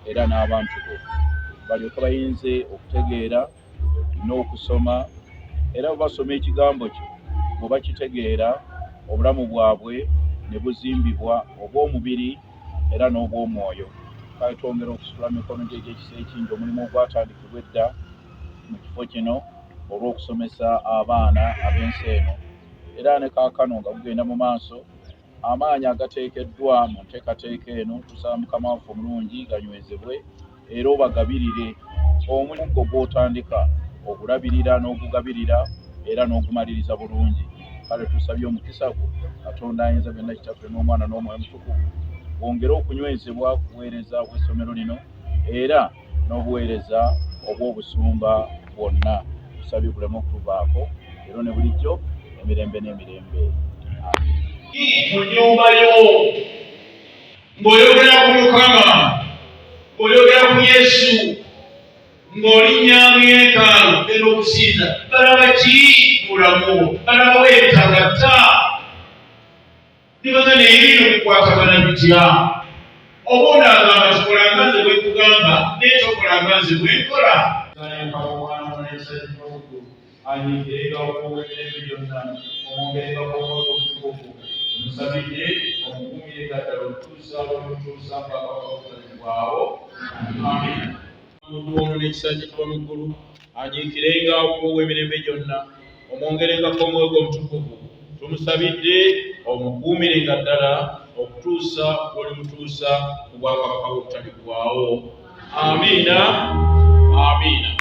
era n'abantu bo balyoke bayinze okutegeera n'okusoma, era bwe basoma ekigambo kyo bwe bakitegeera obulamu bwabwe ne buzimbibwa obw'omubiri era n'obw'omwoyo. Kale twongera okusitula mikono gye gy'ekisa ekingi omulimu ogwatandikibwa edda mu kifo kino olw'okusomesa abaana ab'ensi eno, era ne kaakano nga bugenda mu maaso, amaanyi agateekeddwa mu nteekateeka eno tusaba Mukama waffe omulungi ganywezebwe era obagabirire omulimu gwo gw'otandika ogulabirira n'ogugabirira era n'ogumaliriza bulungi. Kale tusabye omukisa gwo Katonda ayinza byonna Kitaffe n'Omwana n'Omwoyo Omutukuvu bwongere okunywezebwa kuweereza bw'essomero lino era n'obuweereza obw'obusumba bwonna. Tusabye buleme okutuvaako era ne bulijjo emirembe n'emirembe. Mu nnyumba yo ng'oyogera ku Mukama, ng'oyogera ku Yesu, ng'olinnya mu yeekaalu era okusinza, balaba ki mulamu, balaba weetagatta nibaza n'ebintu kukwatagana bitya? Oba onaagamba kikola nze bwe kugamba naye tokola nze bwe nkola. Anyigirenga okuweereza byonna omwongerenga kw'omwoyo omutukuvu omusabidde omukuumire ddala okutuusa olutuusa mpaka okutalibwawo. Amiina. Omuntu ono n'ekisa kituba mu ggulu anyiikirenga okuwa emirembe gyonna omwongerengako omwoyo omutukuvu tumusabidde omukuumirenga ddala okutuusa lw'olimutuusa ku bwakabaka bw'obutalibwawo. Amiina. Amiina.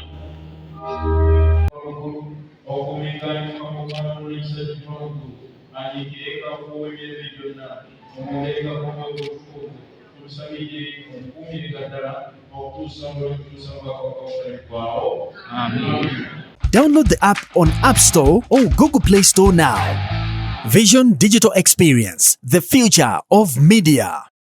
Download the app on App Store or Google Play Store now. Vision Digital Experience, the future of media.